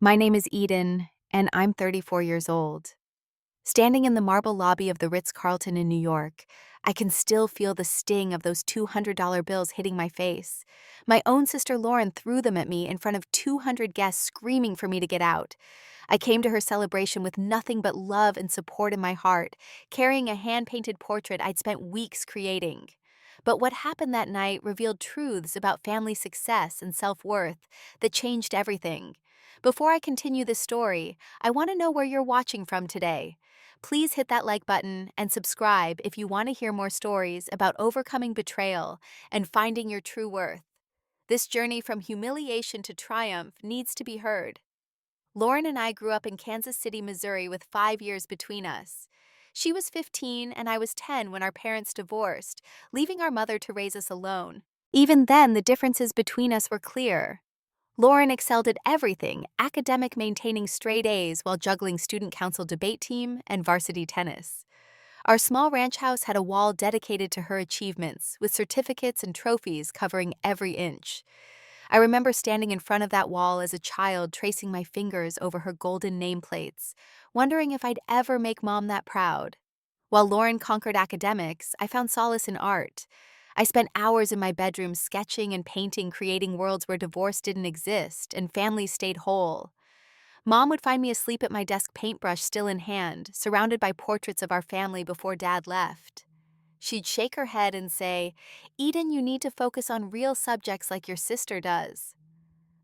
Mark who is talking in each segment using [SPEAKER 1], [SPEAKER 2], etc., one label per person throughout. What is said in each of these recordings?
[SPEAKER 1] My name is Eden, and I'm 34 years old. Standing in the marble lobby of the Ritz-Carlton in New York, I can still feel the sting of those $200 bills hitting my face. My own sister Lauren threw them at me in front of 200 guests screaming for me to get out. I came to her celebration with nothing but love and support in my heart, carrying a hand-painted portrait I'd spent weeks creating. But what happened that night revealed truths about family success and self-worth that changed everything. Before I continue this story, I want to know where you're watching from today. Please hit that like button and subscribe if you want to hear more stories about overcoming betrayal and finding your true worth. This journey from humiliation to triumph needs to be heard. Lauren and I grew up in Kansas City, Missouri with 5 years between us. She was 15 and I was 10 when our parents divorced, leaving our mother to raise us alone. Even then, the differences between us were clear. Lauren excelled at everything, academic maintaining straight A's while juggling student council debate team and varsity tennis. Our small ranch house had a wall dedicated to her achievements, with certificates and trophies covering every inch. I remember standing in front of that wall as a child, tracing my fingers over her golden nameplates, wondering if I'd ever make Mom that proud. While Lauren conquered academics, I found solace in art. I spent hours in my bedroom sketching and painting, creating worlds where divorce didn't exist and families stayed whole. Mom would find me asleep at my desk, paintbrush still in hand, surrounded by portraits of our family before Dad left. She'd shake her head and say, "Eden, you need to focus on real subjects like your sister does."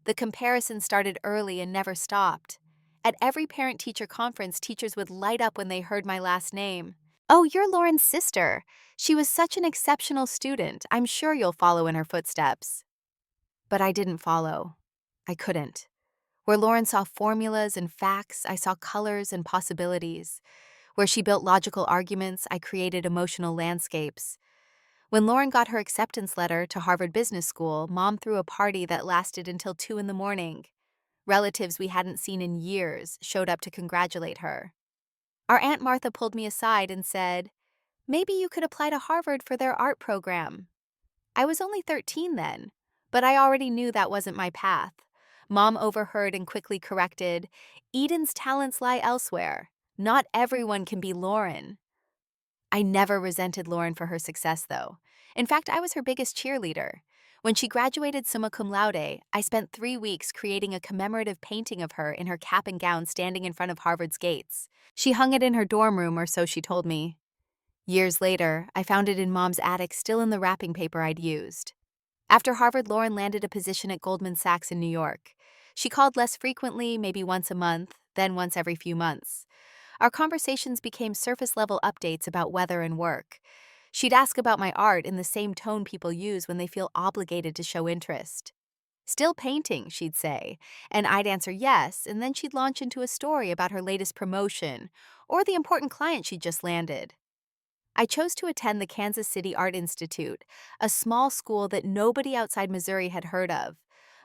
[SPEAKER 1] The comparison started early and never stopped. At every parent-teacher conference, teachers would light up when they heard my last name. "Oh, you're Lauren's sister. She was such an exceptional student. I'm sure you'll follow in her footsteps." But I didn't follow. I couldn't. Where Lauren saw formulas and facts, I saw colors and possibilities. Where she built logical arguments, I created emotional landscapes. When Lauren got her acceptance letter to Harvard Business School, Mom threw a party that lasted until 2 in the morning. Relatives we hadn't seen in years showed up to congratulate her. Our Aunt Martha pulled me aside and said, "Maybe you could apply to Harvard for their art program." I was only 13 then, but I already knew that wasn't my path. Mom overheard and quickly corrected, "Eden's talents lie elsewhere. Not everyone can be Lauren." I never resented Lauren for her success, though. In fact, I was her biggest cheerleader. When she graduated summa cum laude, I spent 3 weeks creating a commemorative painting of her in her cap and gown standing in front of Harvard's gates. She hung it in her dorm room, or so she told me. Years later, I found it in Mom's attic, still in the wrapping paper I'd used. After Harvard, Lauren landed a position at Goldman Sachs in New York. She called less frequently, maybe once a month, then once every few months. Our conversations became surface-level updates about weather and work. She'd ask about my art in the same tone people use when they feel obligated to show interest. "Still painting," she'd say, and I'd answer yes, and then she'd launch into a story about her latest promotion or the important client she'd just landed. I chose to attend the Kansas City Art Institute, a small school that nobody outside Missouri had heard of.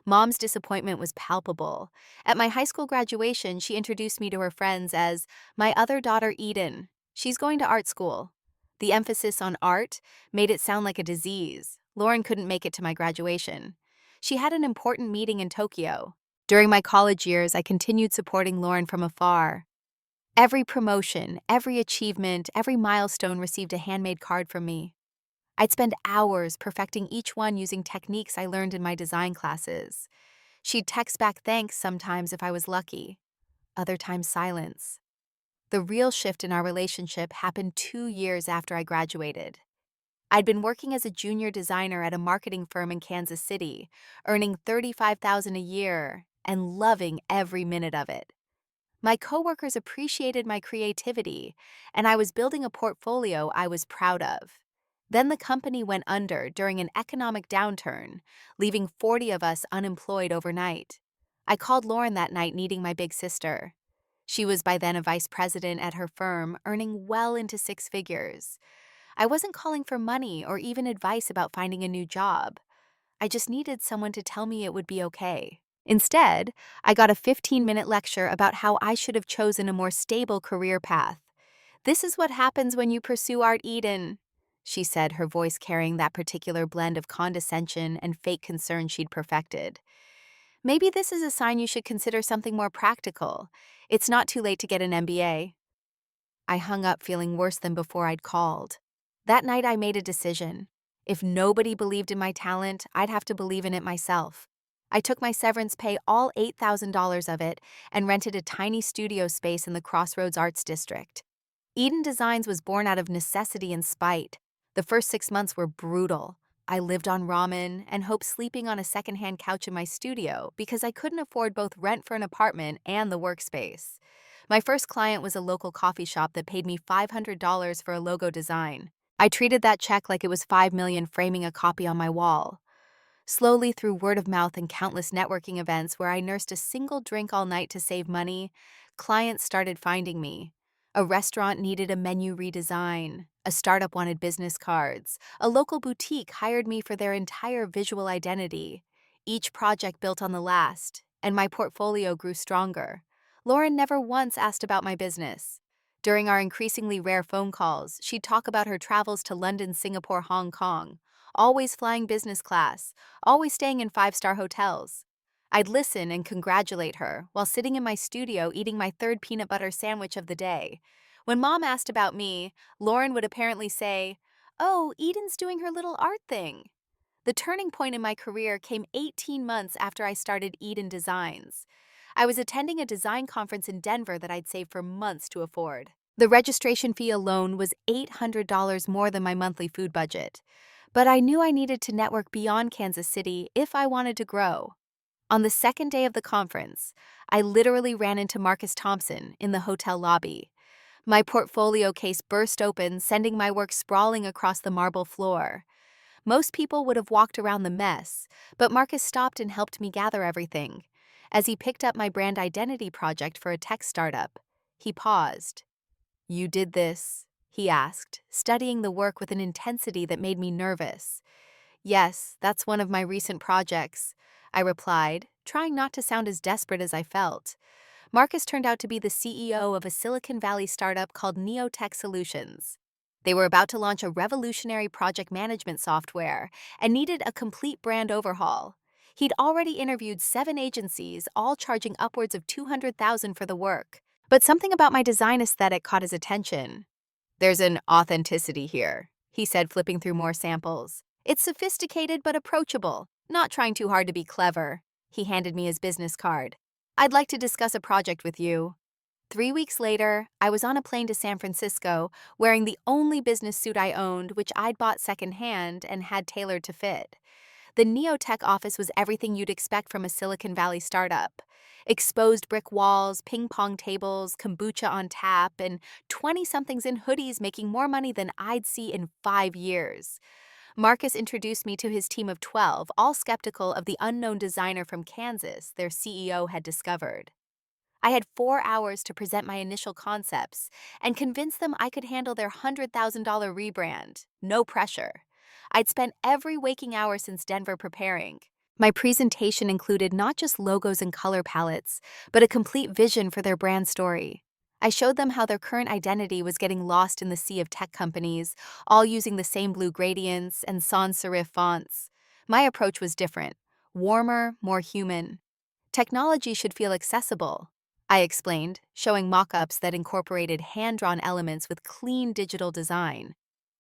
[SPEAKER 1] Mom's disappointment was palpable. At my high school graduation, she introduced me to her friends as my other daughter, Eden. She's going to art school. The emphasis on art made it sound like a disease. Lauren couldn't make it to my graduation. She had an important meeting in Tokyo. During my college years, I continued supporting Lauren from afar. Every promotion, every achievement, every milestone received a handmade card from me. I'd spend hours perfecting each one using techniques I learned in my design classes. She'd text back thanks sometimes if I was lucky, other times silence. The real shift in our relationship happened 2 years after I graduated. I'd been working as a junior designer at a marketing firm in Kansas City, earning $35,000 a year and loving every minute of it. My coworkers appreciated my creativity, and I was building a portfolio I was proud of. Then the company went under during an economic downturn, leaving 40 of us unemployed overnight. I called Lauren that night needing my big sister. She was by then a vice president at her firm, earning well into six figures. I wasn't calling for money or even advice about finding a new job. I just needed someone to tell me it would be okay. Instead, I got a 15-minute lecture about how I should have chosen a more stable career path. "This is what happens when you pursue art, Eden," she said, her voice carrying that particular blend of condescension and fake concern she'd perfected. Maybe this is a sign you should consider something more practical. It's not too late to get an MBA. I hung up feeling worse than before I'd called. That night, I made a decision. If nobody believed in my talent, I'd have to believe in it myself. I took my severance pay, all $8,000 of it, and rented a tiny studio space in the Crossroads Arts District. Eden Designs was born out of necessity and spite. The first 6 months were brutal. I lived on ramen and hoped sleeping on a secondhand couch in my studio because I couldn't afford both rent for an apartment and the workspace. My first client was a local coffee shop that paid me $500 for a logo design. I treated that check like it was $5 million framing a copy on my wall. Slowly, through word of mouth and countless networking events where I nursed a single drink all night to save money, clients started finding me. A restaurant needed a menu redesign. A startup wanted business cards. A local boutique hired me for their entire visual identity. Each project built on the last, and my portfolio grew stronger. Lauren never once asked about my business. During our increasingly rare phone calls, she'd talk about her travels to London, Singapore, Hong Kong, always flying business class, always staying in five-star hotels. I'd listen and congratulate her while sitting in my studio eating my third peanut butter sandwich of the day. When Mom asked about me, Lauren would apparently say, "Oh, Eden's doing her little art thing." The turning point in my career came 18 months after I started Eden Designs. I was attending a design conference in Denver that I'd saved for months to afford. The registration fee alone was $800 more than my monthly food budget. But I knew I needed to network beyond Kansas City if I wanted to grow. On the second day of the conference, I literally ran into Marcus Thompson in the hotel lobby. My portfolio case burst open, sending my work sprawling across the marble floor. Most people would have walked around the mess, but Marcus stopped and helped me gather everything. As he picked up my brand identity project for a tech startup, he paused. "You did this?" he asked, studying the work with an intensity that made me nervous. "Yes, that's one of my recent projects," I replied, trying not to sound as desperate as I felt. Marcus turned out to be the CEO of a Silicon Valley startup called Neotech Solutions. They were about to launch a revolutionary project management software and needed a complete brand overhaul. He'd already interviewed 7 agencies, all charging upwards of $200,000 for the work. But something about my design aesthetic caught his attention. "There's an authenticity here," he said, flipping through more samples. "It's sophisticated but approachable, not trying too hard to be clever." He handed me his business card. "I'd like to discuss a project with you." 3 weeks later, I was on a plane to San Francisco, wearing the only business suit I owned, which I'd bought secondhand and had tailored to fit. The Neotech office was everything you'd expect from a Silicon Valley startup. Exposed brick walls, ping-pong tables, kombucha on tap, and 20-somethings in hoodies making more money than I'd see in 5 years. Marcus introduced me to his team of 12, all skeptical of the unknown designer from Kansas their CEO had discovered. I had 4 hours to present my initial concepts and convince them I could handle their $100,000 rebrand. No pressure. I'd spent every waking hour since Denver preparing. My presentation included not just logos and color palettes, but a complete vision for their brand story. I showed them how their current identity was getting lost in the sea of tech companies, all using the same blue gradients and sans serif fonts. My approach was different, warmer, more human. Technology should feel accessible, I explained, showing mock-ups that incorporated hand-drawn elements with clean digital design.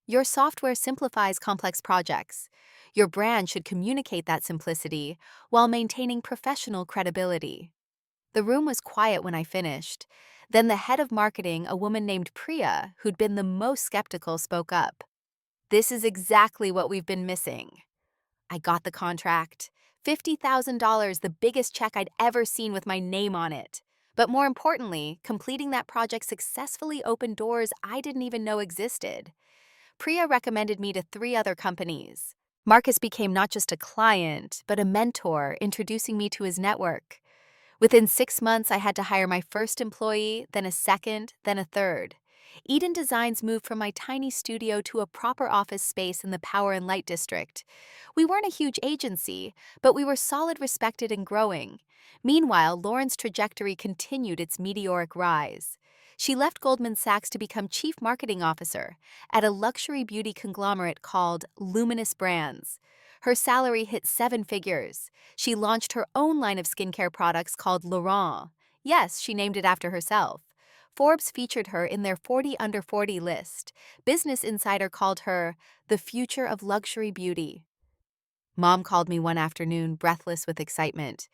[SPEAKER 1] Your software simplifies complex projects. Your brand should communicate that simplicity while maintaining professional credibility. The room was quiet when I finished. Then the head of marketing, a woman named Priya, who'd been the most skeptical, spoke up. "This is exactly what we've been missing." I got the contract. $50,000, the biggest check I'd ever seen with my name on it. But more importantly, completing that project successfully opened doors I didn't even know existed. Priya recommended me to 3 other companies. Marcus became not just a client, but a mentor, introducing me to his network. Within 6 months, I had to hire my first employee, then a second, then a third. Eden Designs moved from my tiny studio to a proper office space in the Power and Light District. We weren't a huge agency, but we were solid, respected, and growing. Meanwhile, Lauren's trajectory continued its meteoric rise. She left Goldman Sachs to become Chief Marketing Officer at a luxury beauty conglomerate called Luminous Brands. Her salary hit seven figures. She launched her own line of skincare products called Laurent. Yes, she named it after herself. Forbes featured her in their 40 under 40 list. Business Insider called her the future of luxury beauty. Mom called me one afternoon, breathless with excitement.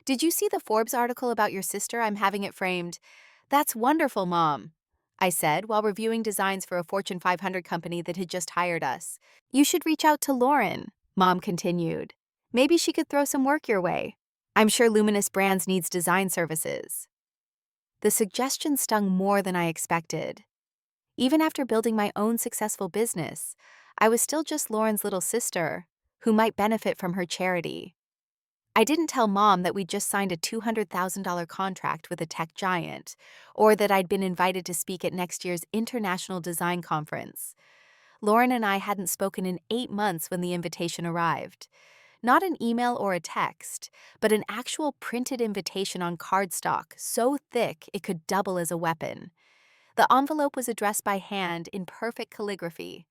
[SPEAKER 1] "Did you see the Forbes article about your sister? I'm having it framed." "That's wonderful, Mom," I said while reviewing designs for a Fortune 500 company that had just hired us. "You should reach out to Lauren," Mom continued. "Maybe she could throw some work your way. I'm sure Luminous Brands needs design services." The suggestion stung more than I expected. Even after building my own successful business, I was still just Lauren's little sister, who might benefit from her charity. I didn't tell Mom that we'd just signed a $200,000 contract with a tech giant, or that I'd been invited to speak at next year's International Design Conference. Lauren and I hadn't spoken in 8 months when the invitation arrived. Not an email or a text, but an actual printed invitation on cardstock, so thick it could double as a weapon. The envelope was addressed by hand in perfect calligraphy.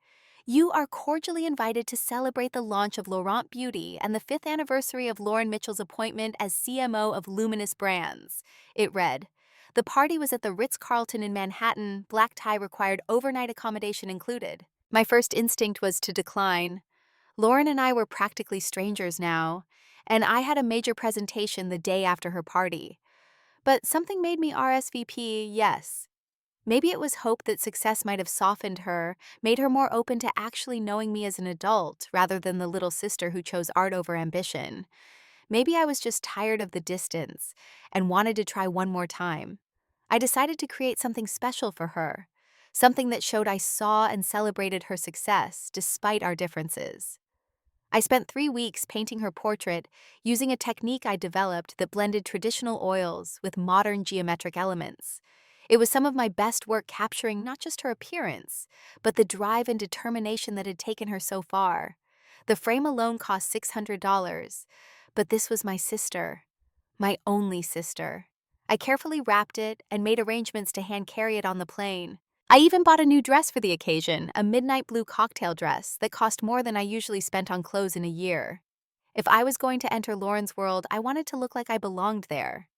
[SPEAKER 1] "You are cordially invited to celebrate the launch of Laurent Beauty and the 5th anniversary of Lauren Mitchell's appointment as CMO of Luminous Brands," it read. The party was at the Ritz-Carlton in Manhattan, black tie required, overnight accommodation included. My first instinct was to decline. Lauren and I were practically strangers now, and I had a major presentation the day after her party. But something made me RSVP yes. Maybe it was hope that success might have softened her, made her more open to actually knowing me as an adult rather than the little sister who chose art over ambition. Maybe I was just tired of the distance and wanted to try one more time. I decided to create something special for her, something that showed I saw and celebrated her success despite our differences. I spent 3 weeks painting her portrait using a technique I developed that blended traditional oils with modern geometric elements. It was some of my best work capturing not just her appearance, but the drive and determination that had taken her so far. The frame alone cost $600, but this was my sister, my only sister. I carefully wrapped it and made arrangements to hand carry it on the plane. I even bought a new dress for the occasion, a midnight blue cocktail dress that cost more than I usually spent on clothes in a year. If I was going to enter Lauren's world, I wanted to look like I belonged there.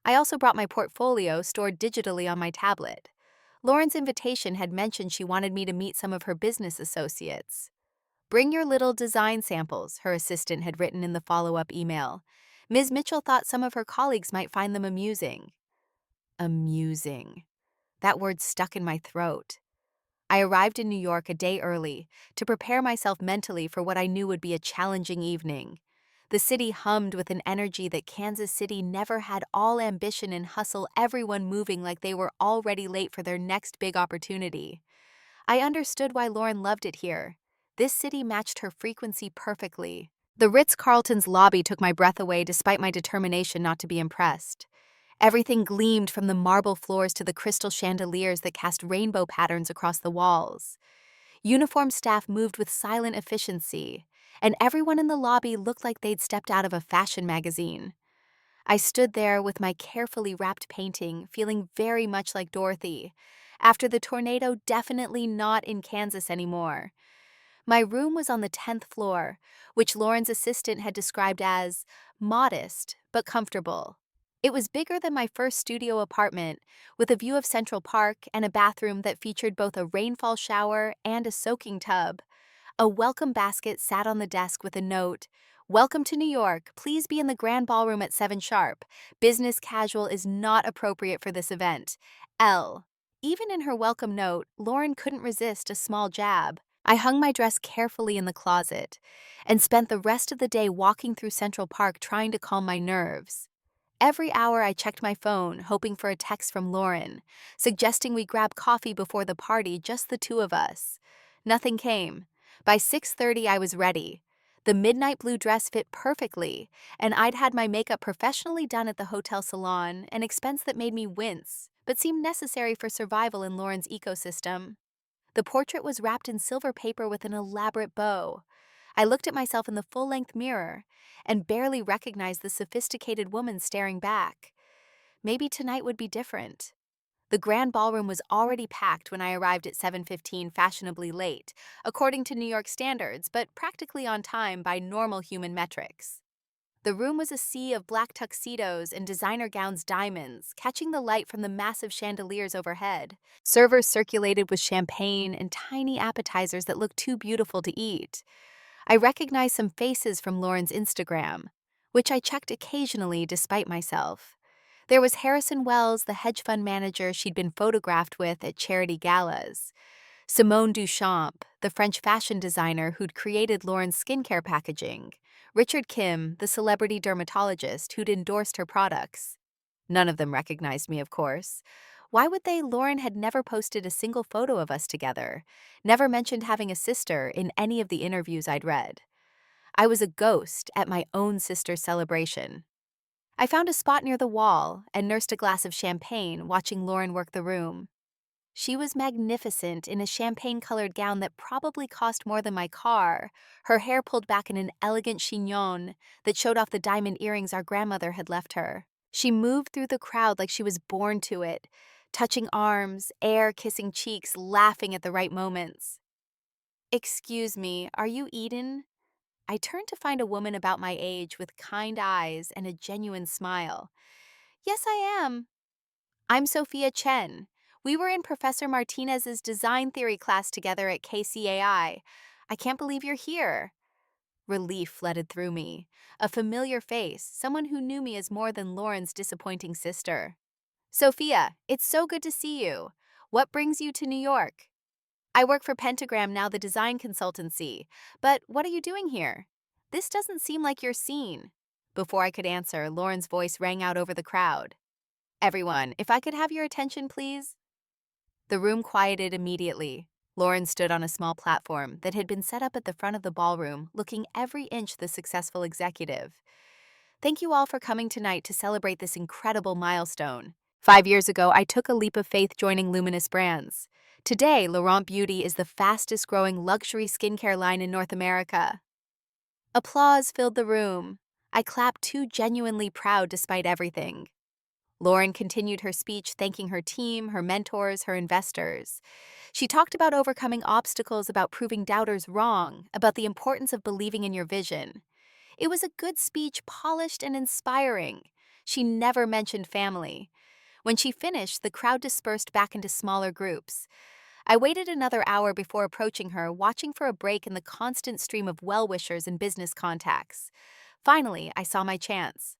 [SPEAKER 1] I also brought my portfolio stored digitally on my tablet. Lauren's invitation had mentioned she wanted me to meet some of her business associates. "Bring your little design samples," her assistant had written in the follow-up email. Ms. Mitchell thought some of her colleagues might find them amusing. Amusing. That word stuck in my throat. I arrived in New York a day early to prepare myself mentally for what I knew would be a challenging evening. The city hummed with an energy that Kansas City never had, all ambition and hustle, everyone moving like they were already late for their next big opportunity. I understood why Lauren loved it here. This city matched her frequency perfectly. The Ritz-Carlton's lobby took my breath away despite my determination not to be impressed. Everything gleamed from the marble floors to the crystal chandeliers that cast rainbow patterns across the walls. Uniformed staff moved with silent efficiency, and everyone in the lobby looked like they'd stepped out of a fashion magazine. I stood there with my carefully wrapped painting, feeling very much like Dorothy. After the tornado, definitely not in Kansas anymore. My room was on the 10th floor, which Lauren's assistant had described as modest but comfortable. It was bigger than my first studio apartment, with a view of Central Park and a bathroom that featured both a rainfall shower and a soaking tub. A welcome basket sat on the desk with a note, "Welcome to New York. Please be in the grand ballroom at 7 sharp. Business casual is not appropriate for this event. L." Even in her welcome note, Lauren couldn't resist a small jab. I hung my dress carefully in the closet and spent the rest of the day walking through Central Park trying to calm my nerves. Every hour I checked my phone, hoping for a text from Lauren, suggesting we grab coffee before the party, just the two of us. Nothing came. By 6:30 I was ready. The midnight blue dress fit perfectly, and I'd had my makeup professionally done at the hotel salon, an expense that made me wince, but seemed necessary for survival in Lauren's ecosystem. The portrait was wrapped in silver paper with an elaborate bow. I looked at myself in the full-length mirror and barely recognized the sophisticated woman staring back. Maybe tonight would be different. The grand ballroom was already packed when I arrived at 7:15, fashionably late, according to New York standards, but practically on time by normal human metrics. The room was a sea of black tuxedos and designer gowns diamonds, catching the light from the massive chandeliers overhead. Servers circulated with champagne and tiny appetizers that looked too beautiful to eat. I recognized some faces from Lauren's Instagram, which I checked occasionally despite myself. There was Harrison Wells, the hedge fund manager she'd been photographed with at charity galas. Simone Duchamp, the French fashion designer who'd created Lauren's skincare packaging. Richard Kim, the celebrity dermatologist who'd endorsed her products. None of them recognized me, of course. Why would they? Lauren had never posted a single photo of us together, never mentioned having a sister in any of the interviews I'd read. I was a ghost at my own sister's celebration. I found a spot near the wall and nursed a glass of champagne, watching Lauren work the room. She was magnificent in a champagne-colored gown that probably cost more than my car, her hair pulled back in an elegant chignon that showed off the diamond earrings our grandmother had left her. She moved through the crowd like she was born to it, touching arms, air kissing cheeks, laughing at the right moments. "Excuse me, are you Eden?" I turned to find a woman about my age with kind eyes and a genuine smile. "Yes, I am. I'm Sophia Chen. We were in Professor Martinez's design theory class together at KCAI. I can't believe you're here." Relief flooded through me. A familiar face, someone who knew me as more than Lauren's disappointing sister. "Sophia, it's so good to see you. What brings you to New York?" "I work for Pentagram now, the design consultancy. But what are you doing here? This doesn't seem like your scene." Before I could answer, Lauren's voice rang out over the crowd. "Everyone, if I could have your attention, please." The room quieted immediately. Lauren stood on a small platform that had been set up at the front of the ballroom, looking every inch the successful executive. "Thank you all for coming tonight to celebrate this incredible milestone. 5 years ago, I took a leap of faith joining Luminous Brands. Today, Laurent Beauty is the fastest-growing luxury skincare line in North America." Applause filled the room. I clapped, too genuinely proud despite everything. Lauren continued her speech, thanking her team, her mentors, her investors. She talked about overcoming obstacles, about proving doubters wrong, about the importance of believing in your vision. It was a good speech, polished and inspiring. She never mentioned family. When she finished, the crowd dispersed back into smaller groups. I waited another hour before approaching her, watching for a break in the constant stream of well-wishers and business contacts. Finally, I saw my chance.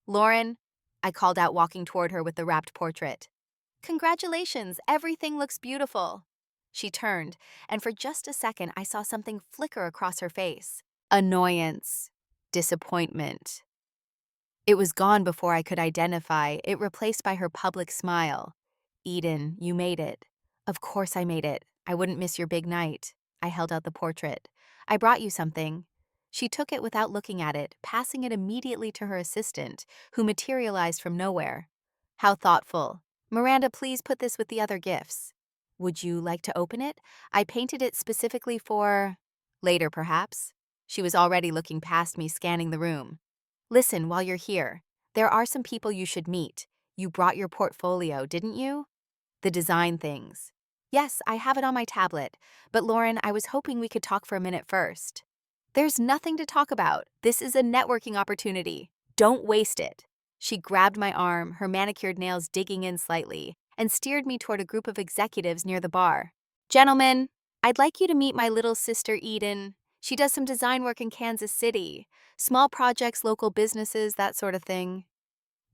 [SPEAKER 1] "Lauren," I called out, walking toward her with the wrapped portrait. "Congratulations, everything looks beautiful." She turned, and for just a second I saw something flicker across her face. Annoyance. Disappointment. It was gone before I could identify it, replaced by her public smile. "Eden, you made it." "Of course I made it. I wouldn't miss your big night." I held out the portrait. "I brought you something." She took it without looking at it, passing it immediately to her assistant, who materialized from nowhere. "How thoughtful. Miranda, please put this with the other gifts." "Would you like to open it? I painted it specifically for—" "Later, perhaps." She was already looking past me, scanning the room. "Listen, while you're here, there are some people you should meet. You brought your portfolio, didn't you?" "The design things." "Yes, I have it on my tablet. But Lauren, I was hoping we could talk for a minute first." "There's nothing to talk about. This is a networking opportunity. Don't waste it." She grabbed my arm, her manicured nails digging in slightly, and steered me toward a group of executives near the bar. "Gentlemen, I'd like you to meet my little sister Eden. She does some design work in Kansas City. Small projects, local businesses, that sort of thing."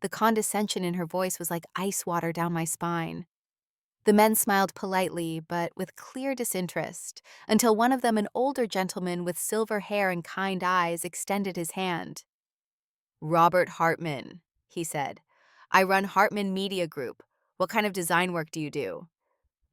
[SPEAKER 1] The condescension in her voice was like ice water down my spine. The men smiled politely, but with clear disinterest, until one of them, an older gentleman with silver hair and kind eyes, extended his hand. "Robert Hartman," he said. "I run Hartman Media Group. What kind of design work do you do?"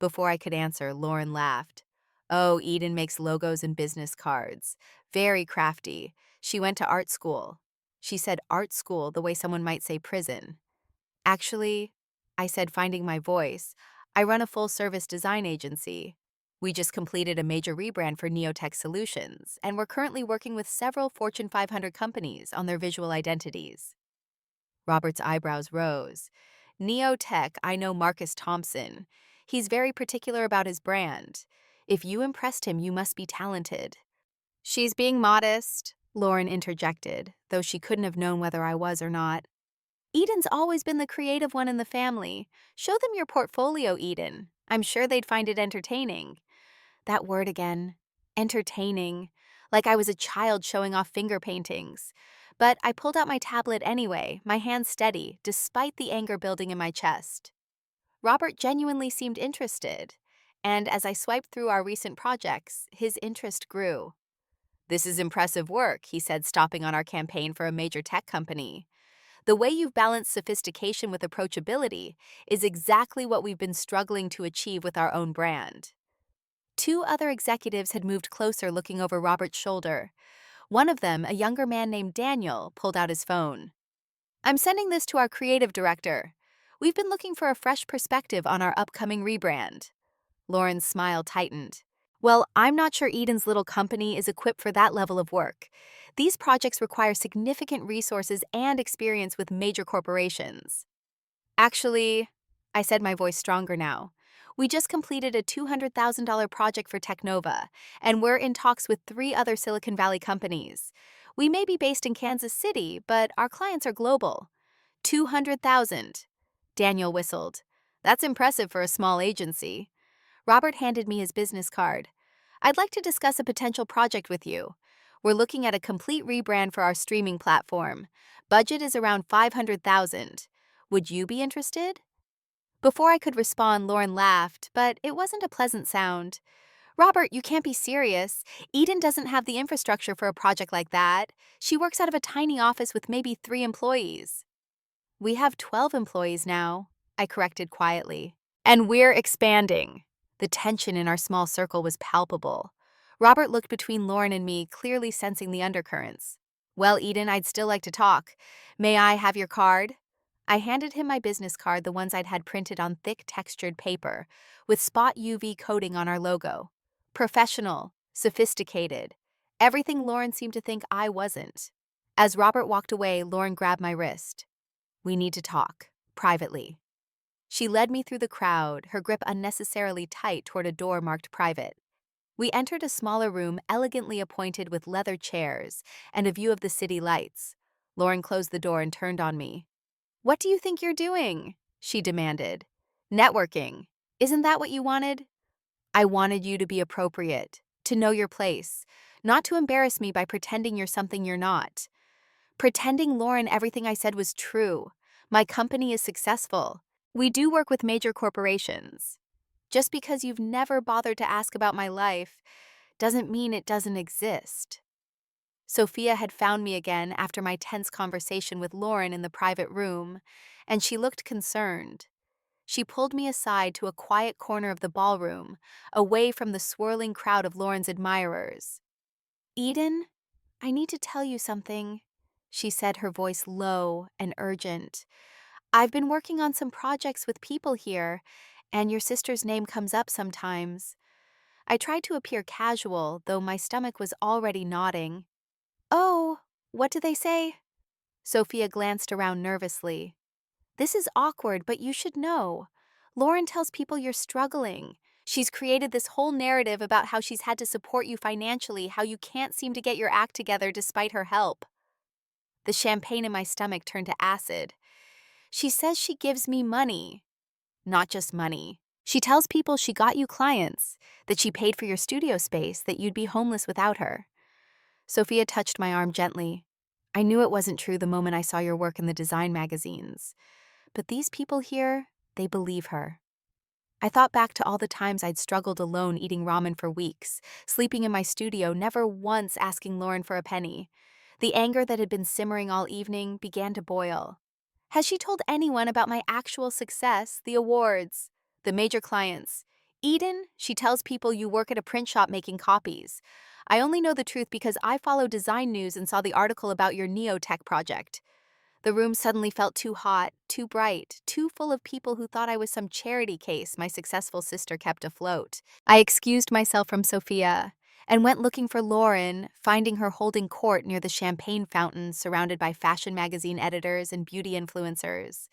[SPEAKER 1] Before I could answer, Lauren laughed. "Oh, Eden makes logos and business cards. Very crafty. She went to art school." She said art school the way someone might say prison. "Actually," I said, finding my voice, "I run a full-service design agency. We just completed a major rebrand for Neotech Solutions, and we're currently working with several Fortune 500 companies on their visual identities." Robert's eyebrows rose. Neotech, I know Marcus Thompson. He's very particular about his brand. If you impressed him, you must be talented. She's being modest, Lauren interjected, though she couldn't have known whether I was or not. Eden's always been the creative one in the family. Show them your portfolio, Eden. I'm sure they'd find it entertaining. That word again. Entertaining. Like I was a child showing off finger paintings. But I pulled out my tablet anyway, my hands steady, despite the anger building in my chest. Robert genuinely seemed interested. And as I swiped through our recent projects, his interest grew. This is impressive work, he said, stopping on our campaign for a major tech company. The way you've balanced sophistication with approachability is exactly what we've been struggling to achieve with our own brand. Two other executives had moved closer, looking over Robert's shoulder. One of them, a younger man named Daniel, pulled out his phone. I'm sending this to our creative director. We've been looking for a fresh perspective on our upcoming rebrand. Lauren's smile tightened. Well, I'm not sure Eden's little company is equipped for that level of work. These projects require significant resources and experience with major corporations. Actually, I said, my voice stronger now. We just completed a $200,000 project for Technova, and we're in talks with 3 other Silicon Valley companies. We may be based in Kansas City, but our clients are global. 200,000. Daniel whistled. That's impressive for a small agency. Robert handed me his business card. I'd like to discuss a potential project with you. We're looking at a complete rebrand for our streaming platform. Budget is around 500,000. Would you be interested? Before I could respond, Lauren laughed, but it wasn't a pleasant sound. Robert, you can't be serious. Eden doesn't have the infrastructure for a project like that. She works out of a tiny office with maybe 3 employees. We have 12 employees now, I corrected quietly. And we're expanding. The tension in our small circle was palpable. Robert looked between Lauren and me, clearly sensing the undercurrents. Well, Eden, I'd still like to talk. May I have your card? I handed him my business card, the ones I'd had printed on thick textured paper, with spot UV coating on our logo. Professional, sophisticated, everything Lauren seemed to think I wasn't. As Robert walked away, Lauren grabbed my wrist. We need to talk, privately. She led me through the crowd, her grip unnecessarily tight toward a door marked private. We entered a smaller room elegantly appointed with leather chairs and a view of the city lights. Lauren closed the door and turned on me. What do you think you're doing? She demanded. Networking. Isn't that what you wanted? I wanted you to be appropriate, to know your place, not to embarrass me by pretending you're something you're not. Pretending, Lauren, everything I said was true. My company is successful. We do work with major corporations. Just because you've never bothered to ask about my life doesn't mean it doesn't exist. Sophia had found me again after my tense conversation with Lauren in the private room, and she looked concerned. She pulled me aside to a quiet corner of the ballroom, away from the swirling crowd of Lauren's admirers. Eden, I need to tell you something, she said, her voice low and urgent. I've been working on some projects with people here, and your sister's name comes up sometimes. I tried to appear casual, though my stomach was already nodding. Oh, what do they say? Sophia glanced around nervously. This is awkward, but you should know. Lauren tells people you're struggling. She's created this whole narrative about how she's had to support you financially, how you can't seem to get your act together despite her help. The champagne in my stomach turned to acid. She says she gives me money. Not just money. She tells people she got you clients, that she paid for your studio space, that you'd be homeless without her. Sophia touched my arm gently. I knew it wasn't true the moment I saw your work in the design magazines. But these people here, they believe her. I thought back to all the times I'd struggled alone eating ramen for weeks, sleeping in my studio, never once asking Lauren for a penny. The anger that had been simmering all evening began to boil. Has she told anyone about my actual success, the awards, the major clients? Eden, she tells people you work at a print shop making copies. I only know the truth because I follow design news and saw the article about your Neotech project. The room suddenly felt too hot, too bright, too full of people who thought I was some charity case my successful sister kept afloat. I excused myself from Sophia and went looking for Lauren, finding her holding court near the champagne fountain surrounded by fashion magazine editors and beauty influencers.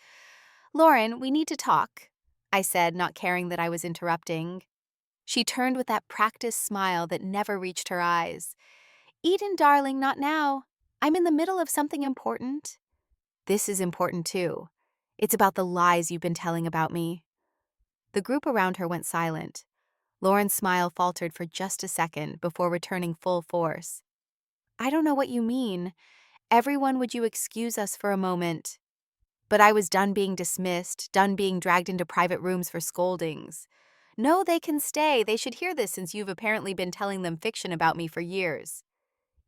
[SPEAKER 1] Lauren, we need to talk, I said, not caring that I was interrupting. She turned with that practiced smile that never reached her eyes. Eden, darling, not now. I'm in the middle of something important. This is important too. It's about the lies you've been telling about me. The group around her went silent. Lauren's smile faltered for just a second before returning full force. I don't know what you mean. Everyone, would you excuse us for a moment? But I was done being dismissed, done being dragged into private rooms for scoldings. No, they can stay. They should hear this since you've apparently been telling them fiction about me for years.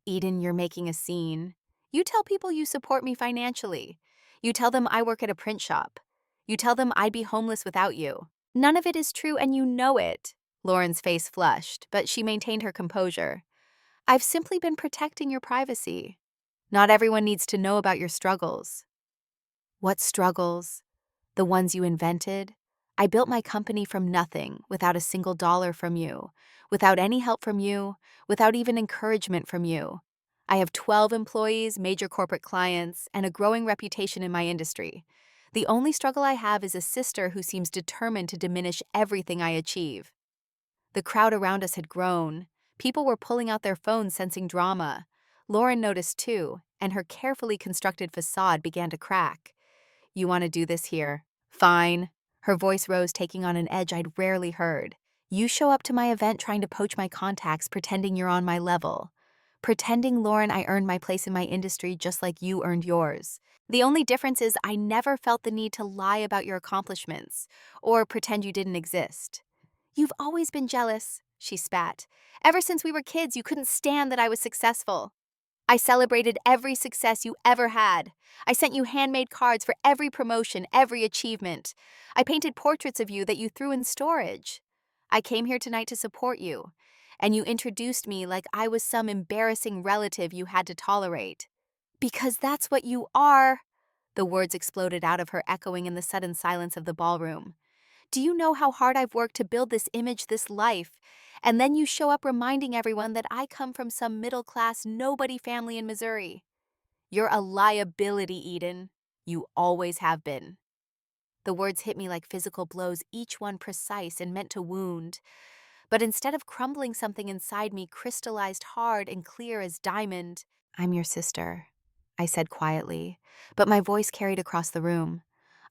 [SPEAKER 1] Eden, you're making a scene. You tell people you support me financially. You tell them I work at a print shop. You tell them I'd be homeless without you. None of it is true and you know it. Lauren's face flushed, but she maintained her composure. I've simply been protecting your privacy. Not everyone needs to know about your struggles. What struggles? The ones you invented? I built my company from nothing, without a single dollar from you, without any help from you, without even encouragement from you. I have 12 employees, major corporate clients, and a growing reputation in my industry. The only struggle I have is a sister who seems determined to diminish everything I achieve. The crowd around us had grown. People were pulling out their phones sensing drama. Lauren noticed too, and her carefully constructed facade began to crack. You want to do this here? Fine. Her voice rose, taking on an edge I'd rarely heard. You show up to my event trying to poach my contacts, pretending you're on my level. Pretending, Lauren, I earned my place in my industry just like you earned yours. The only difference is I never felt the need to lie about your accomplishments or pretend you didn't exist. You've always been jealous, she spat. Ever since we were kids, you couldn't stand that I was successful. I celebrated every success you ever had. I sent you handmade cards for every promotion, every achievement. I painted portraits of you that you threw in storage. I came here tonight to support you, and you introduced me like I was some embarrassing relative you had to tolerate. Because that's what you are, the words exploded out of her, echoing in the sudden silence of the ballroom. Do you know how hard I've worked to build this image, this life? And then you show up reminding everyone that I come from some middle-class nobody family in Missouri. You're a liability, Eden. You always have been. The words hit me like physical blows, each one precise and meant to wound. But instead of crumbling, something inside me crystallized hard and clear as diamond. I'm your sister, I said quietly, but my voice carried across the room.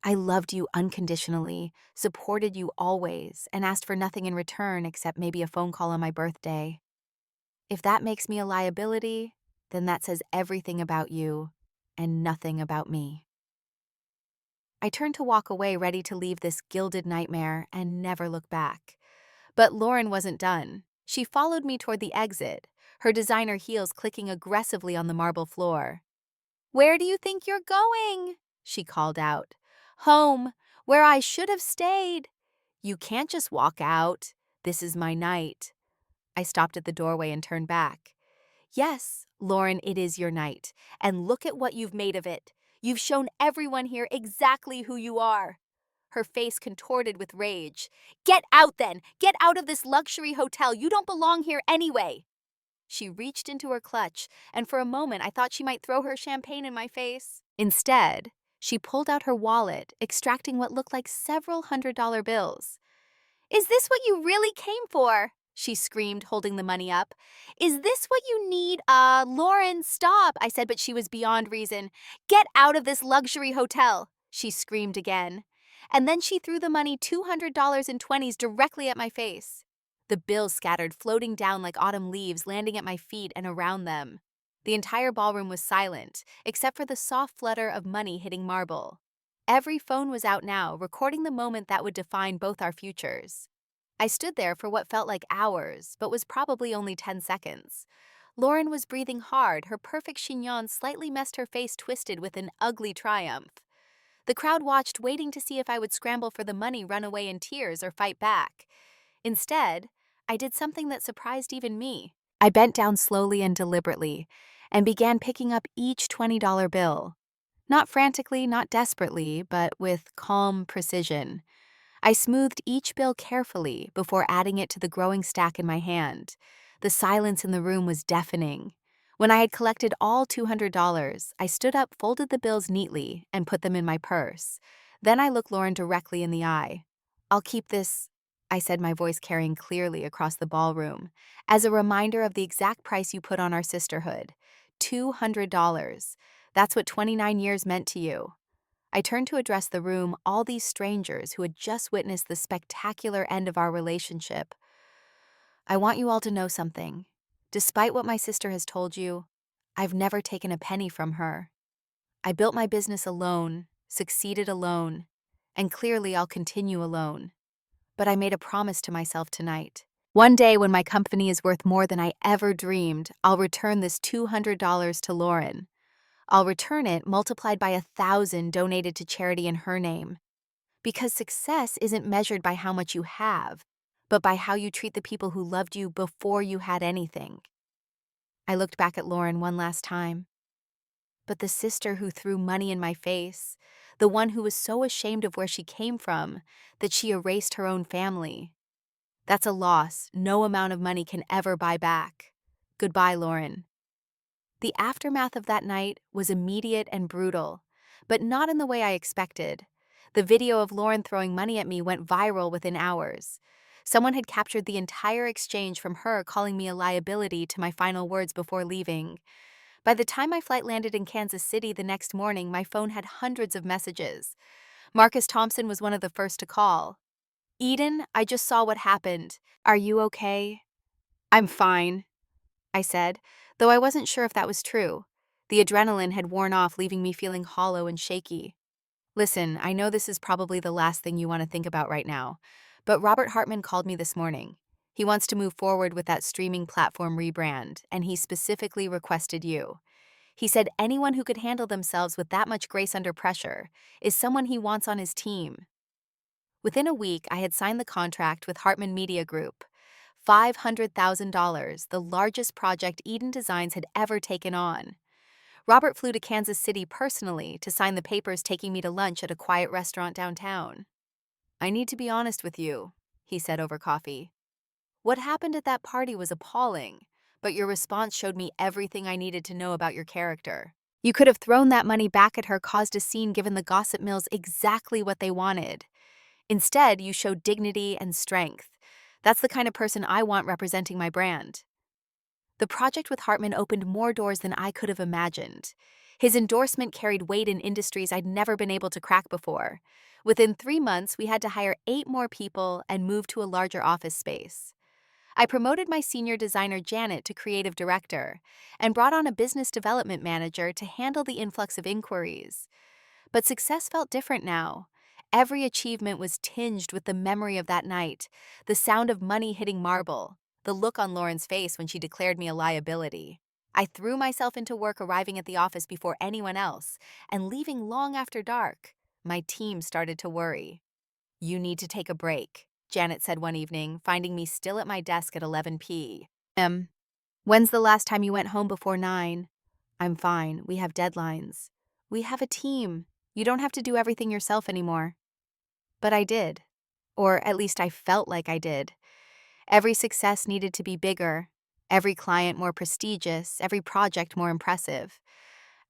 [SPEAKER 1] I loved you unconditionally, supported you always, and asked for nothing in return except maybe a phone call on my birthday. If that makes me a liability, then that says everything about you and nothing about me. I turned to walk away, ready to leave this gilded nightmare and never look back. But Lauren wasn't done. She followed me toward the exit, her designer heels clicking aggressively on the marble floor. Where do you think you're going? She called out. Home, where I should have stayed. You can't just walk out. This is my night. I stopped at the doorway and turned back. Yes, Lauren, it is your night. And look at what you've made of it. You've shown everyone here exactly who you are. Her face contorted with rage. Get out then! Get out of this luxury hotel. You don't belong here anyway. She reached into her clutch, and for a moment I thought she might throw her champagne in my face. Instead, she pulled out her wallet, extracting what looked like several $100 bills. Is this what you really came for? She screamed, holding the money up. Is this what you need? Lauren, stop, I said, but she was beyond reason. Get out of this luxury hotel, she screamed again. And then she threw the money, $200 in 20s, directly at my face. The bills scattered, floating down like autumn leaves, landing at my feet and around them. The entire ballroom was silent, except for the soft flutter of money hitting marble. Every phone was out now, recording the moment that would define both our futures. I stood there for what felt like hours, but was probably only 10 seconds. Lauren was breathing hard, her perfect chignon slightly messed, her face twisted with an ugly triumph. The crowd watched, waiting to see if I would scramble for the money, run away in tears, or fight back. Instead, I did something that surprised even me. I bent down slowly and deliberately, and began picking up each $20 bill. Not frantically, not desperately, but with calm precision. I smoothed each bill carefully before adding it to the growing stack in my hand. The silence in the room was deafening. When I had collected all $200, I stood up, folded the bills neatly, and put them in my purse. Then I looked Lauren directly in the eye. "I'll keep this," I said, my voice carrying clearly across the ballroom, "as a reminder of the exact price you put on our sisterhood. $200. That's what 29 years meant to you." I turned to address the room, all these strangers who had just witnessed the spectacular end of our relationship. "I want you all to know something. Despite what my sister has told you, I've never taken a penny from her. I built my business alone, succeeded alone, and clearly I'll continue alone. But I made a promise to myself tonight. One day when my company is worth more than I ever dreamed, I'll return this $200 to Lauren. I'll return it multiplied by 1,000 donated to charity in her name. Because success isn't measured by how much you have, but by how you treat the people who loved you before you had anything." I looked back at Lauren one last time. But the sister who threw money in my face, the one who was so ashamed of where she came from that she erased her own family. That's a loss no amount of money can ever buy back. Goodbye, Lauren. The aftermath of that night was immediate and brutal, but not in the way I expected. The video of Lauren throwing money at me went viral within hours. Someone had captured the entire exchange from her calling me a liability to my final words before leaving. By the time my flight landed in Kansas City the next morning, my phone had hundreds of messages. Marcus Thompson was one of the first to call. "Eden, I just saw what happened. Are you okay?" "I'm fine," I said, though I wasn't sure if that was true. The adrenaline had worn off, leaving me feeling hollow and shaky. "Listen, I know this is probably the last thing you want to think about right now, but Robert Hartman called me this morning. He wants to move forward with that streaming platform rebrand, and he specifically requested you. He said anyone who could handle themselves with that much grace under pressure is someone he wants on his team." Within a week, I had signed the contract with Hartman Media Group. $500,000, the largest project Eden Designs had ever taken on. Robert flew to Kansas City personally to sign the papers, taking me to lunch at a quiet restaurant downtown. "I need to be honest with you," he said over coffee. "What happened at that party was appalling, but your response showed me everything I needed to know about your character. You could have thrown that money back at her, caused a scene, given the gossip mills exactly what they wanted. Instead, you showed dignity and strength. That's the kind of person I want representing my brand." The project with Hartman opened more doors than I could have imagined. His endorsement carried weight in industries I'd never been able to crack before. Within 3 months, we had to hire 8 more people and move to a larger office space. I promoted my senior designer Janet to creative director and brought on a business development manager to handle the influx of inquiries. But success felt different now. Every achievement was tinged with the memory of that night, the sound of money hitting marble, the look on Lauren's face when she declared me a liability. I threw myself into work, arriving at the office before anyone else and leaving long after dark. My team started to worry. "You need to take a break," Janet said one evening, finding me still at my desk at 11 p.m. "When's the last time you went home before 9? "I'm fine. We have deadlines." "We have a team. You don't have to do everything yourself anymore." But I did. Or at least I felt like I did. Every success needed to be bigger, every client more prestigious, every project more impressive.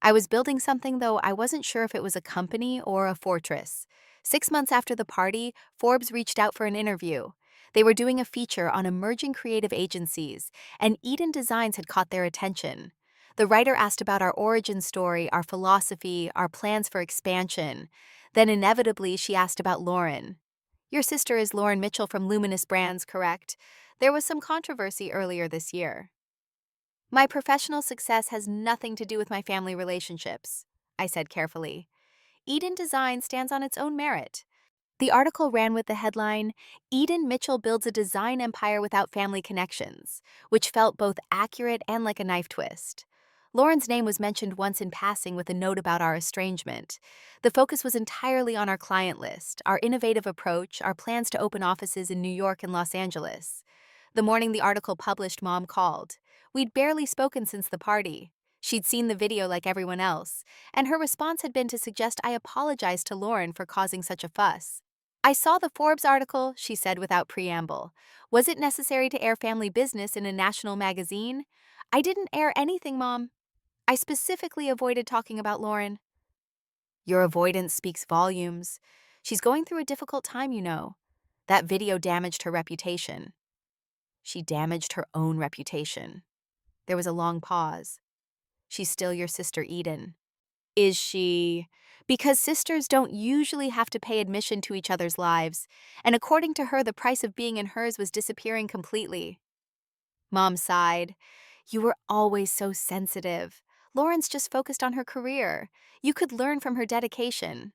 [SPEAKER 1] I was building something, though I wasn't sure if it was a company or a fortress. 6 months after the party, Forbes reached out for an interview. They were doing a feature on emerging creative agencies, and Eden Designs had caught their attention. The writer asked about our origin story, our philosophy, our plans for expansion. Then inevitably, she asked about Lauren. "Your sister is Lauren Mitchell from Luminous Brands, correct? There was some controversy earlier this year." "My professional success has nothing to do with my family relationships," I said carefully. "Eden Design stands on its own merit." The article ran with the headline, "Eden Mitchell builds a design empire without family connections," which felt both accurate and like a knife twist. Lauren's name was mentioned once in passing with a note about our estrangement. The focus was entirely on our client list, our innovative approach, our plans to open offices in New York and Los Angeles. The morning the article published, Mom called. We'd barely spoken since the party. She'd seen the video like everyone else, and her response had been to suggest I apologize to Lauren for causing such a fuss. "I saw the Forbes article," she said without preamble. "Was it necessary to air family business in a national magazine?" "I didn't air anything, Mom. I specifically avoided talking about Lauren." Your avoidance speaks volumes. She's going through a difficult time, you know. That video damaged her reputation. She damaged her own reputation. There was a long pause. She's still your sister Eden. Is she? Because sisters don't usually have to pay admission to each other's lives, and according to her, the price of being in hers was disappearing completely. Mom sighed. You were always so sensitive. Lauren's just focused on her career. You could learn from her dedication.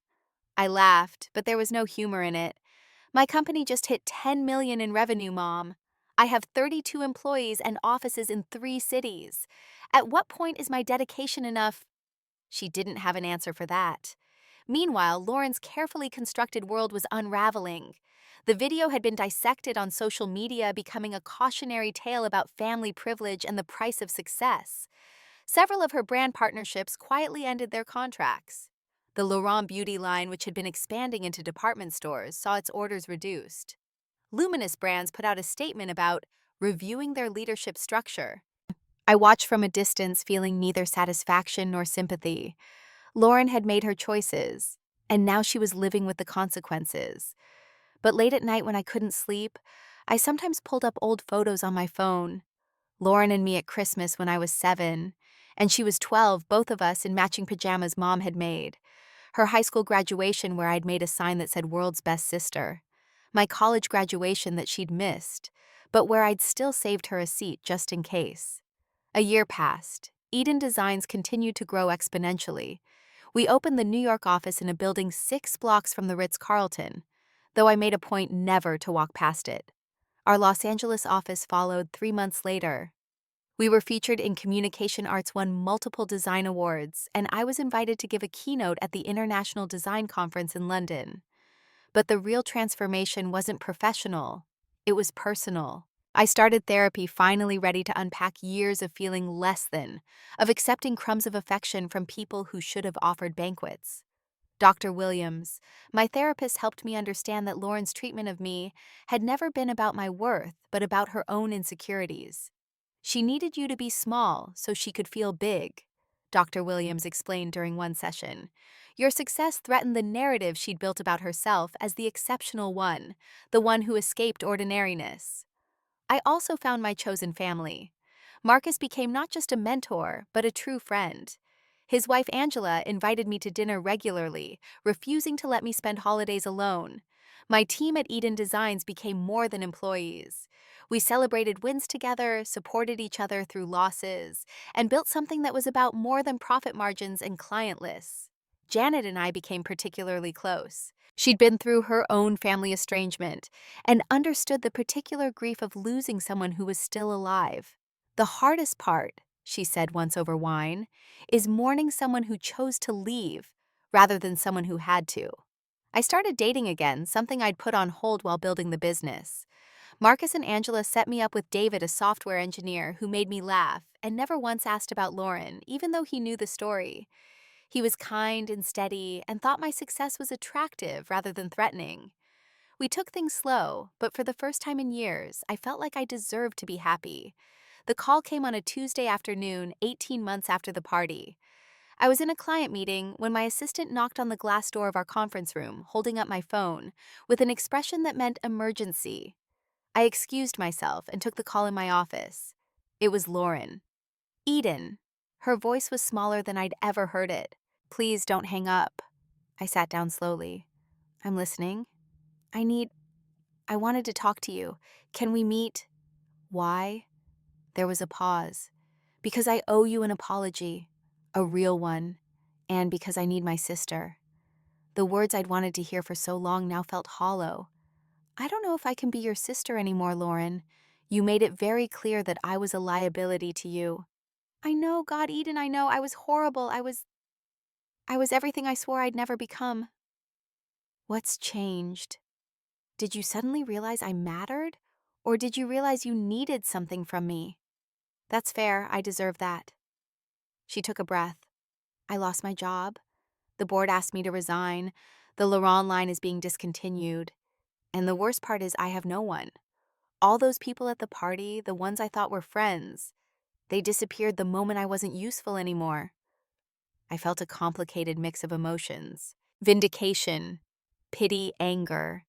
[SPEAKER 1] I laughed, but there was no humor in it. My company just hit 10 million in revenue, Mom. I have 32 employees and offices in 3 cities. At what point is my dedication enough? She didn't have an answer for that. Meanwhile, Lauren's carefully constructed world was unraveling. The video had been dissected on social media, becoming a cautionary tale about family privilege and the price of success. Several of her brand partnerships quietly ended their contracts. The Laurent Beauty line, which had been expanding into department stores, saw its orders reduced. Luminous Brands put out a statement about reviewing their leadership structure. I watched from a distance, feeling neither satisfaction nor sympathy. Lauren had made her choices, and now she was living with the consequences. But late at night when I couldn't sleep, I sometimes pulled up old photos on my phone. Lauren and me at Christmas when I was 7, and she was 12, both of us in matching pajamas Mom had made. Her high school graduation where I'd made a sign that said World's Best Sister. My college graduation that she'd missed, but where I'd still saved her a seat just in case. A year passed. Eden Designs continued to grow exponentially. We opened the New York office in a building 6 blocks from the Ritz-Carlton, though I made a point never to walk past it. Our Los Angeles office followed 3 months later. We were featured in Communication Arts, won multiple design awards, and I was invited to give a keynote at the International Design Conference in London. But the real transformation wasn't professional, it was personal. I started therapy, finally ready to unpack years of feeling less than, of accepting crumbs of affection from people who should have offered banquets. Dr. Williams, my therapist, helped me understand that Lauren's treatment of me had never been about my worth, but about her own insecurities. She needed you to be small so she could feel big, Dr. Williams explained during one session. Your success threatened the narrative she'd built about herself as the exceptional one, the one who escaped ordinariness. I also found my chosen family. Marcus became not just a mentor, but a true friend. His wife Angela invited me to dinner regularly, refusing to let me spend holidays alone. My team at Eden Designs became more than employees. We celebrated wins together, supported each other through losses, and built something that was about more than profit margins and client lists. Janet and I became particularly close. She'd been through her own family estrangement and understood the particular grief of losing someone who was still alive. The hardest part, she said once over wine, is mourning someone who chose to leave rather than someone who had to. I started dating again, something I'd put on hold while building the business. Marcus and Angela set me up with David, a software engineer who made me laugh and never once asked about Lauren, even though he knew the story. He was kind and steady and thought my success was attractive rather than threatening. We took things slow, but for the first time in years, I felt like I deserved to be happy. The call came on a Tuesday afternoon, 18 months after the party. I was in a client meeting when my assistant knocked on the glass door of our conference room, holding up my phone, with an expression that meant emergency. I excused myself and took the call in my office. It was Lauren. Eden. Her voice was smaller than I'd ever heard it. Please don't hang up. I sat down slowly. I'm listening. I wanted to talk to you. Can we meet? Why? There was a pause. Because I owe you an apology. A real one. And because I need my sister. The words I'd wanted to hear for so long now felt hollow. I don't know if I can be your sister anymore, Lauren. You made it very clear that I was a liability to you. I know, God, Eden, I know. I was horrible. I was everything I swore I'd never become. What's changed? Did you suddenly realize I mattered? Or did you realize you needed something from me? That's fair, I deserve that. She took a breath. I lost my job. The board asked me to resign. The Laurent line is being discontinued. And the worst part is I have no one. All those people at the party, the ones I thought were friends, they disappeared the moment I wasn't useful anymore. I felt a complicated mix of emotions: vindication, pity, anger,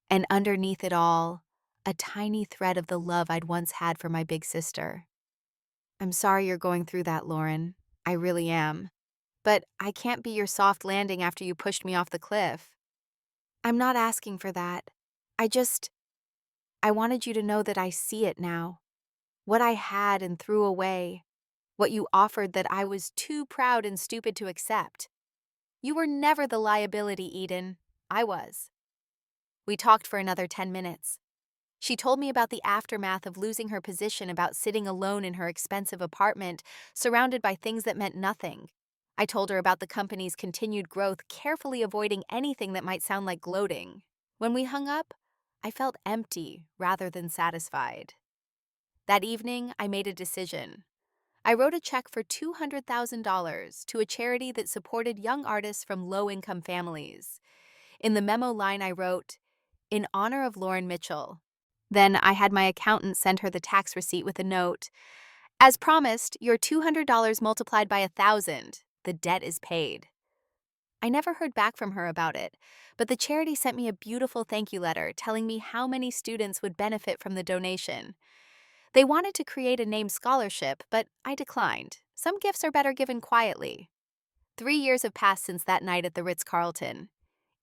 [SPEAKER 1] and underneath it all, a tiny thread of the love I'd once had for my big sister. I'm sorry you're going through that, Lauren. I really am. But I can't be your soft landing after you pushed me off the cliff. I'm not asking for that. I just, I wanted you to know that I see it now. What I had and threw away. What you offered that I was too proud and stupid to accept. You were never the liability, Eden. I was. We talked for another 10 minutes. She told me about the aftermath of losing her position, about sitting alone in her expensive apartment, surrounded by things that meant nothing. I told her about the company's continued growth, carefully avoiding anything that might sound like gloating. When we hung up, I felt empty rather than satisfied. That evening, I made a decision. I wrote a check for $200,000 to a charity that supported young artists from low-income families. In the memo line, I wrote, "In honor of Lauren Mitchell." Then I had my accountant send her the tax receipt with a note. "As promised, your $200 multiplied by 1,000. The debt is paid." I never heard back from her about it, but the charity sent me a beautiful thank you letter telling me how many students would benefit from the donation. They wanted to create a named scholarship, but I declined. Some gifts are better given quietly. 3 years have passed since that night at the Ritz-Carlton.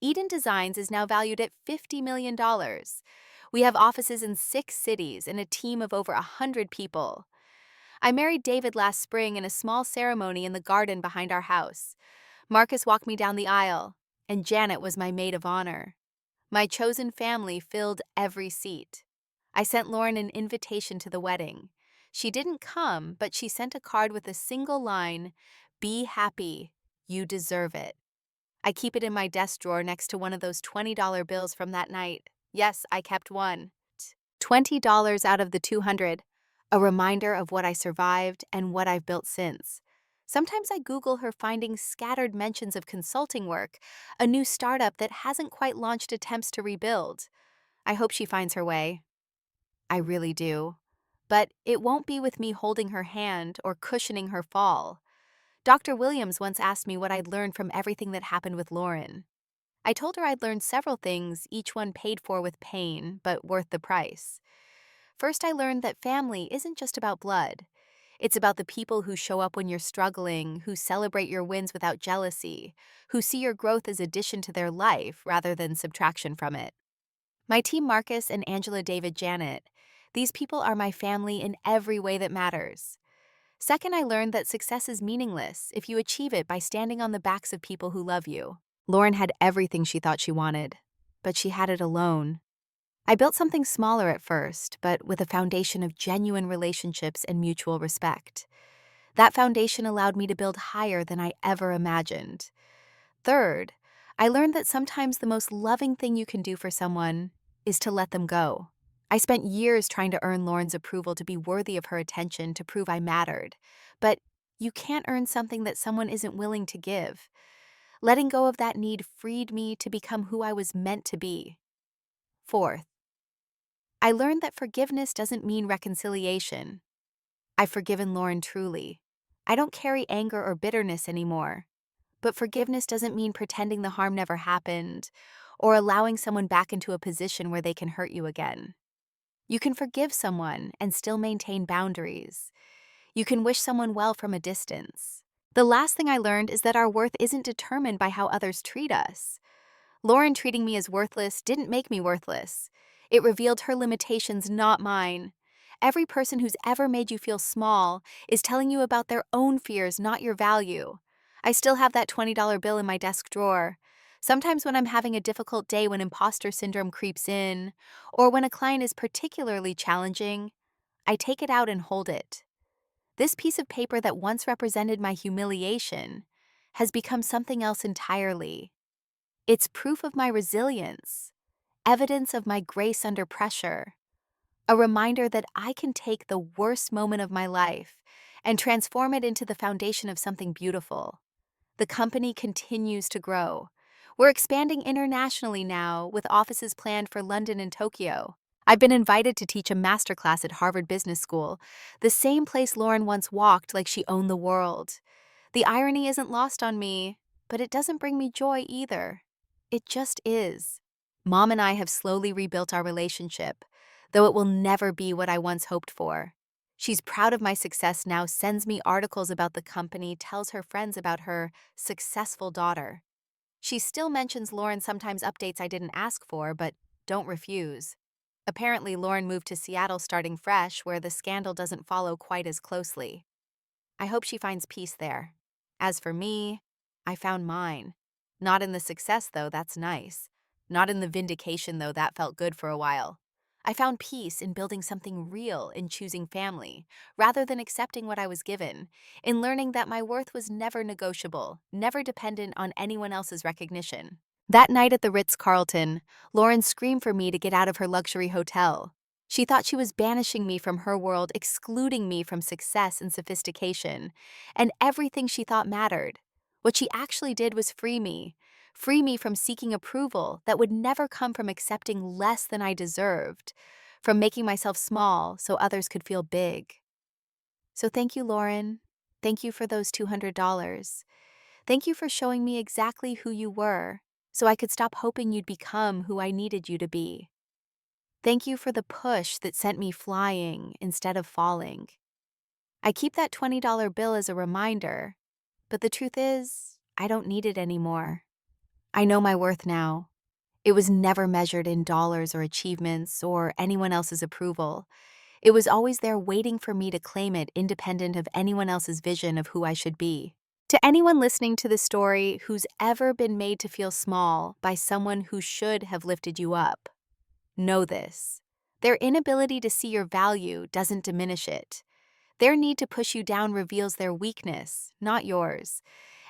[SPEAKER 1] Eden Designs is now valued at $50 million. We have offices in 6 cities and a team of over 100 people. I married David last spring in a small ceremony in the garden behind our house. Marcus walked me down the aisle, and Janet was my maid of honor. My chosen family filled every seat. I sent Lauren an invitation to the wedding. She didn't come, but she sent a card with a single line, "Be happy, you deserve it." I keep it in my desk drawer next to one of those $20 bills from that night. Yes, I kept one. $20 out of the 200, a reminder of what I survived and what I've built since. Sometimes I Google her, finding scattered mentions of consulting work, a new startup that hasn't quite launched attempts to rebuild. I hope she finds her way. I really do. But it won't be with me holding her hand or cushioning her fall. Dr. Williams once asked me what I'd learned from everything that happened with Lauren. I told her I'd learned several things, each one paid for with pain, but worth the price. First, I learned that family isn't just about blood. It's about the people who show up when you're struggling, who celebrate your wins without jealousy, who see your growth as addition to their life rather than subtraction from it. My team, Marcus and Angela, David, Janet, these people are my family in every way that matters. Second, I learned that success is meaningless if you achieve it by standing on the backs of people who love you. Lauren had everything she thought she wanted, but she had it alone. I built something smaller at first, but with a foundation of genuine relationships and mutual respect. That foundation allowed me to build higher than I ever imagined. Third, I learned that sometimes the most loving thing you can do for someone is to let them go. I spent years trying to earn Lauren's approval, to be worthy of her attention, to prove I mattered. But you can't earn something that someone isn't willing to give. Letting go of that need freed me to become who I was meant to be. Fourth, I learned that forgiveness doesn't mean reconciliation. I've forgiven Lauren truly. I don't carry anger or bitterness anymore. But forgiveness doesn't mean pretending the harm never happened or allowing someone back into a position where they can hurt you again. You can forgive someone and still maintain boundaries. You can wish someone well from a distance. The last thing I learned is that our worth isn't determined by how others treat us. Lauren treating me as worthless didn't make me worthless. It revealed her limitations, not mine. Every person who's ever made you feel small is telling you about their own fears, not your value. I still have that $20 bill in my desk drawer. Sometimes when I'm having a difficult day, when imposter syndrome creeps in, or when a client is particularly challenging, I take it out and hold it. This piece of paper that once represented my humiliation has become something else entirely. It's proof of my resilience, evidence of my grace under pressure, a reminder that I can take the worst moment of my life and transform it into the foundation of something beautiful. The company continues to grow. We're expanding internationally now, with offices planned for London and Tokyo. I've been invited to teach a masterclass at Harvard Business School, the same place Lauren once walked like she owned the world. The irony isn't lost on me, but it doesn't bring me joy either. It just is. Mom and I have slowly rebuilt our relationship, though it will never be what I once hoped for. She's proud of my success now, sends me articles about the company, tells her friends about her successful daughter. She still mentions Lauren sometimes updates I didn't ask for, but don't refuse. Apparently, Lauren moved to Seattle starting fresh, where the scandal doesn't follow quite as closely. I hope she finds peace there. As for me, I found mine. Not in the success, though, that's nice. Not in the vindication, though, that felt good for a while. I found peace in building something real in choosing family, rather than accepting what I was given, in learning that my worth was never negotiable, never dependent on anyone else's recognition. That night at the Ritz-Carlton, Lauren screamed for me to get out of her luxury hotel. She thought she was banishing me from her world, excluding me from success and sophistication, and everything she thought mattered. What she actually did was free me from seeking approval that would never come from accepting less than I deserved, from making myself small so others could feel big. So thank you, Lauren. Thank you for those $200. Thank you for showing me exactly who you were, so I could stop hoping you'd become who I needed you to be. Thank you for the push that sent me flying instead of falling. I keep that $20 bill as a reminder, but the truth is, I don't need it anymore. I know my worth now. It was never measured in dollars or achievements or anyone else's approval. It was always there waiting for me to claim it, independent of anyone else's vision of who I should be. To anyone listening to this story who's ever been made to feel small by someone who should have lifted you up, know this. Their inability to see your value doesn't diminish it. Their need to push you down reveals their weakness, not yours.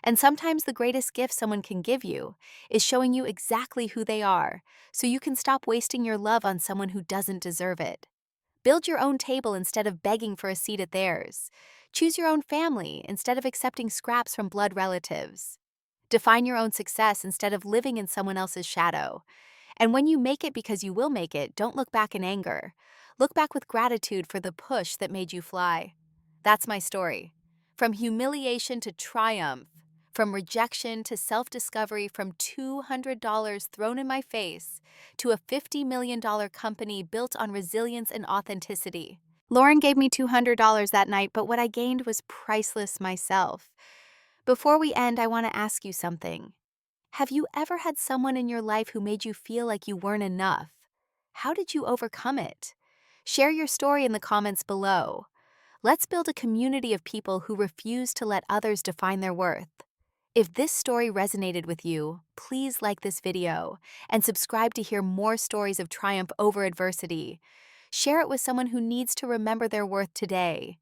[SPEAKER 1] And sometimes the greatest gift someone can give you is showing you exactly who they are, so you can stop wasting your love on someone who doesn't deserve it. Build your own table instead of begging for a seat at theirs. Choose your own family instead of accepting scraps from blood relatives. Define your own success instead of living in someone else's shadow. And when you make it, because you will make it, don't look back in anger. Look back with gratitude for the push that made you fly. That's my story. From humiliation to triumph, from rejection to self-discovery, from $200 thrown in my face to a $50 million company built on resilience and authenticity. Lauren gave me $200 that night, but what I gained was priceless myself. Before we end, I want to ask you something. Have you ever had someone in your life who made you feel like you weren't enough? How did you overcome it? Share your story in the comments below. Let's build a community of people who refuse to let others define their worth. If this story resonated with you, please like this video and subscribe to hear more stories of triumph over adversity. Share it with someone who needs to remember their worth today.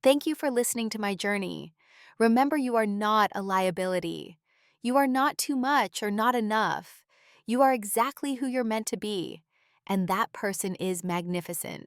[SPEAKER 1] Thank you for listening to my journey. Remember, you are not a liability. You are not too much or not enough. You are exactly who you're meant to be, and that person is magnificent.